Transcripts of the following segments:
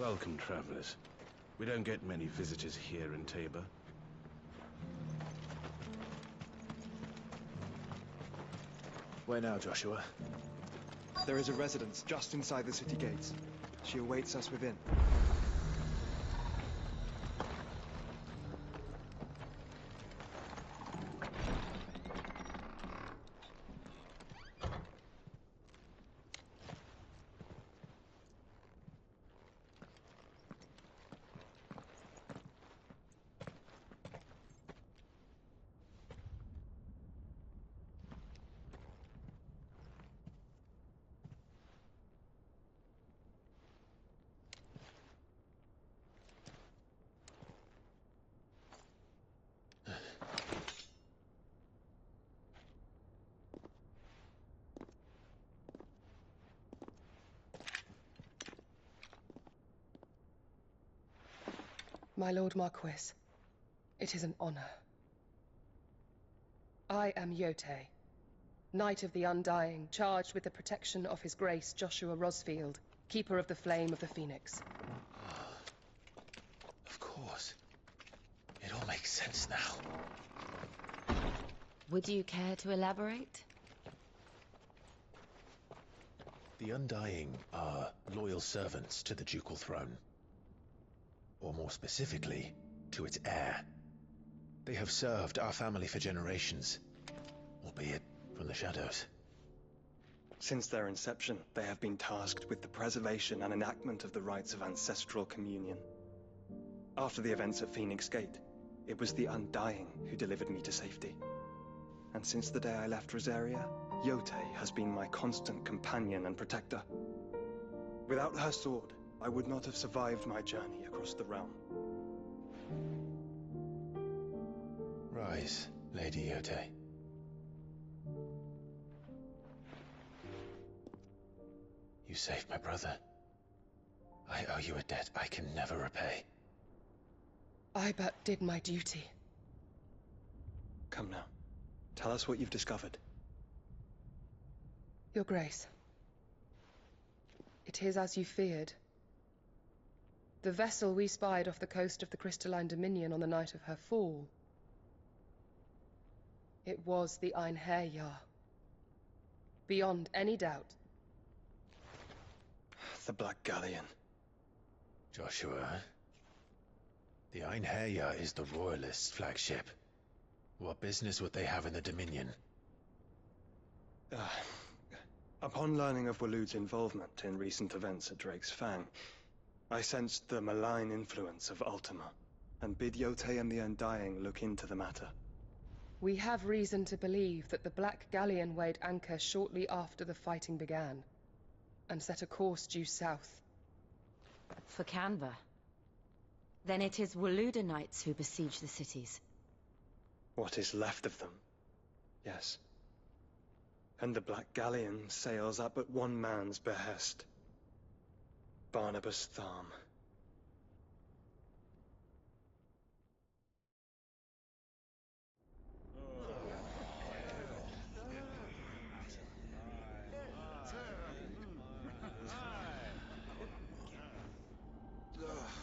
Welcome, travelers. We don't get many visitors here in Tabor. Where now, Joshua? There is a residence just inside the city gates. She awaits us within. My Lord Marquis, it is an honor. I am Yotei, Knight of the Undying, charged with the protection of His Grace Joshua Rosfield, Keeper of the Flame of the Phoenix. Of course. It all makes sense now. Would you care to elaborate? The Undying are loyal servants to the ducal throne. Or more specifically, to its heir. They have served our family for generations, albeit from the shadows. Since their inception, they have been tasked with the preservation and enactment of the rites of ancestral communion. After the events at Phoenix Gate, it was the Undying who delivered me to safety. And since the day I left Rosaria, Yotei has been my constant companion and protector. Without her sword, I would not have survived my journey across the realm. Rise, Lady Yotei. You saved my brother. I owe you a debt I can never repay. I but did my duty. Come now. Tell us what you've discovered. Your Grace. It is as you feared. The vessel we spied off the coast of the Crystalline Dominion on the night of her fall. It was the Einherjar. Beyond any doubt. The Black Galleon. Joshua, the Einherjar is the Royalists' flagship. What business would they have in the Dominion? Upon learning of Waloed's involvement in recent events at Drake's Fang, I sensed the malign influence of Ultima, and bid Yotei and the Undying look into the matter. We have reason to believe that the Black Galleon weighed anchor shortly after the fighting began, and set a course due south. For Canva. Then it is Waloed Knights who besiege the cities. What is left of them, yes. And the Black Galleon sails at but one man's behest. Barnabas Tharm.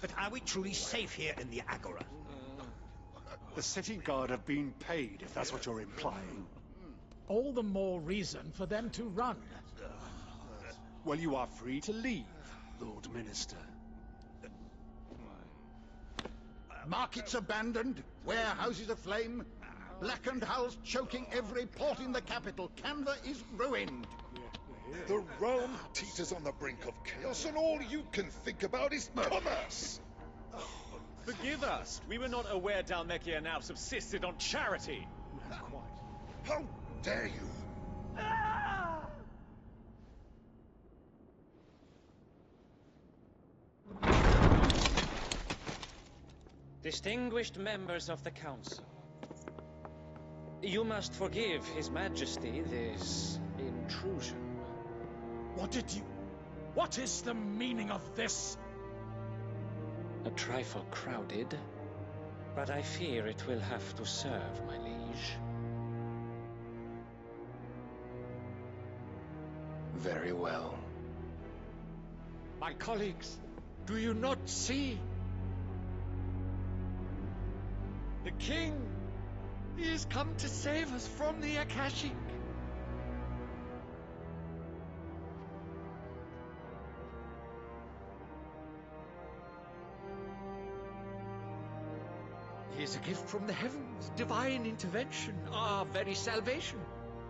But are we truly safe here in the Agora? The city guard have been paid, if that's what you're implying. All the more reason for them to run. Well, you are free to leave, Lord Minister. Markets abandoned, warehouses aflame, blackened hulls choking every port in the capital. Canva is ruined. The realm teeters on the brink of chaos, and all you can think about is commerce! Forgive us! We were not aware Dalmekia now subsisted on charity! How dare you! Distinguished members of the Council, you must forgive His Majesty this intrusion. What is the meaning of this? A trifle crowded, but I fear it will have to serve, my liege. Very well. My colleagues, Do you not see? The king! He has come to save us from the Akashic! He is a gift from the heavens, divine intervention, our very salvation.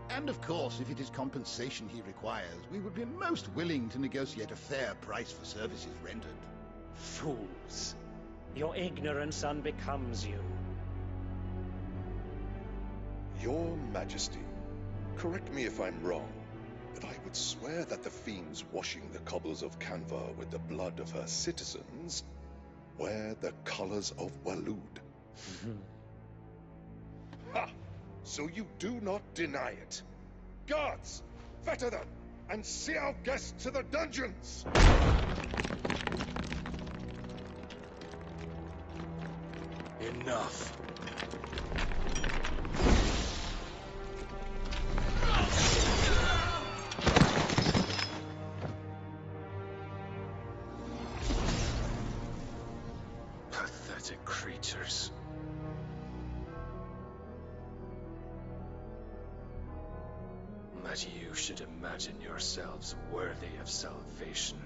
And of course, if it is compensation he requires, we would be most willing to negotiate a fair price for services rendered. Fools! Your ignorance unbecomes you. Your Majesty, correct me if I'm wrong, but I would swear that the fiends washing the cobbles of Canva with the blood of her citizens wear the colors of Waloed. Ha! So you do not deny it. Guards, fetter them, and see our guests to the dungeons! Enough. Pathetic creatures. That you should imagine yourselves worthy of salvation.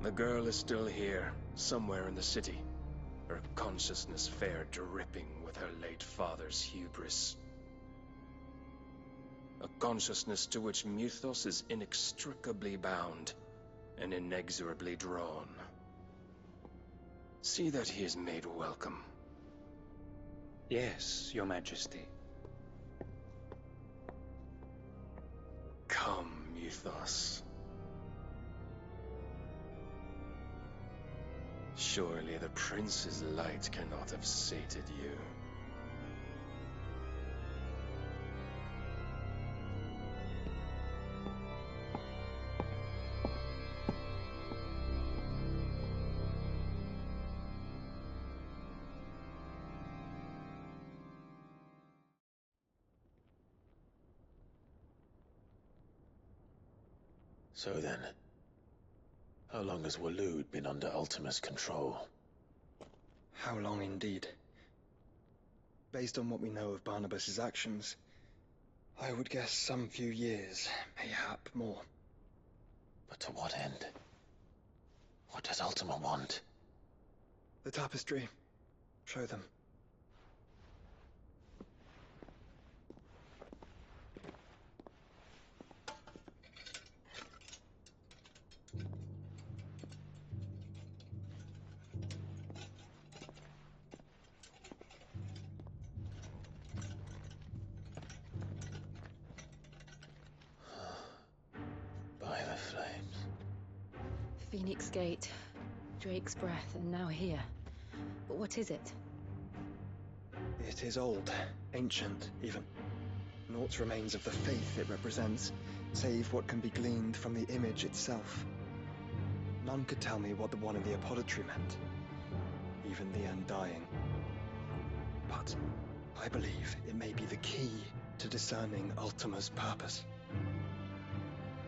The girl is still here, somewhere in the city, her consciousness fair dripping with her late father's hubris. A consciousness to which Mythos is inextricably bound and inexorably drawn. See that he is made welcome. Yes, Your Majesty. Come, Mythos. Surely the prince's light cannot have sated you. So then, how long has Waloed been under Ultima's control? How long indeed? Based on what we know of Barnabas's actions, I would guess some few years, mayhap more. But to what end? What does Ultima want? The Tapestry. Show them. By the flames. Phoenix Gate, Drake's Breath, and now here. But what is it? It is old, ancient, even. Naught remains of the faith it represents, save what can be gleaned from the image itself. None could tell me what the one in the apothecary meant, even the Undying. But I believe it may be the key to discerning Ultima's purpose.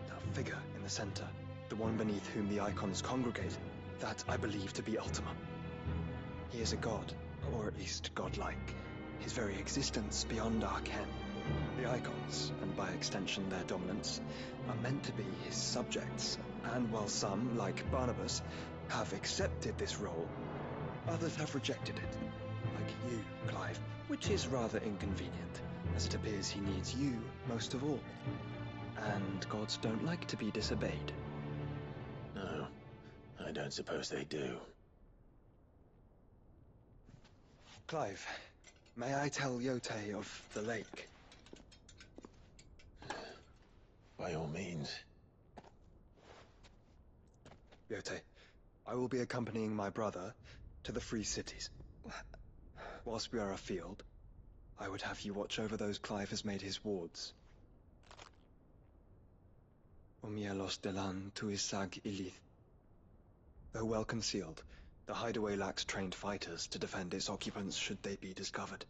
That figure in the center, the one beneath whom the icons congregate, that I believe to be Ultima. He is a god, or at least godlike, his very existence beyond our ken. The icons, and by extension their dominance, are meant to be his subjects, and while some, like Barnabas, have accepted this role, others have rejected it, like you, Clive, which is rather inconvenient, as it appears he needs you most of all. And gods don't like to be disobeyed. No, I don't suppose they do. Clive, may I tell Yote of the lake? By all means. Yote, I will be accompanying my brother to the Free Cities. Whilst we are afield, I would have you watch over those Clive has made his wards. Omielos delan tuisag ilith. Though well concealed, the hideaway lacks trained fighters to defend its occupants should they be discovered.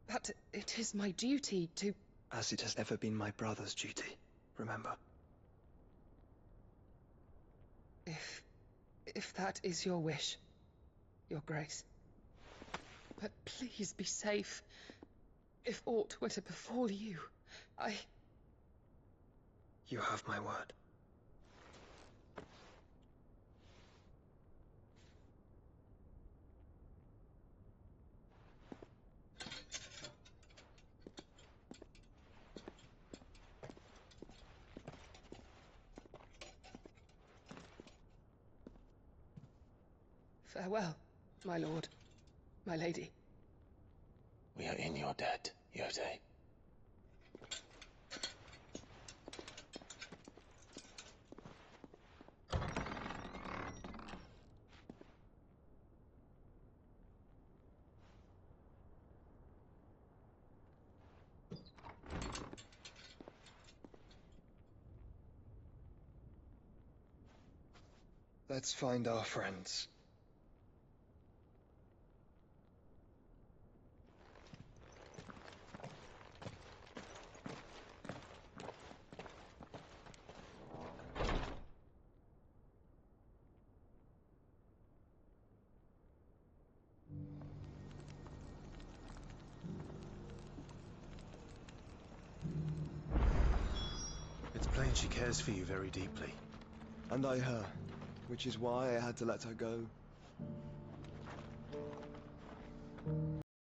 But it is my duty to... As it has ever been my brother's duty, remember. If that is your wish, Your Grace. But please be safe. If aught were to befall you, You have my word. Farewell, my lord, my lady. We are in your debt, Yotei. Let's find our friends. It's plain she cares for you very deeply. And I her, which is why I had to let her go.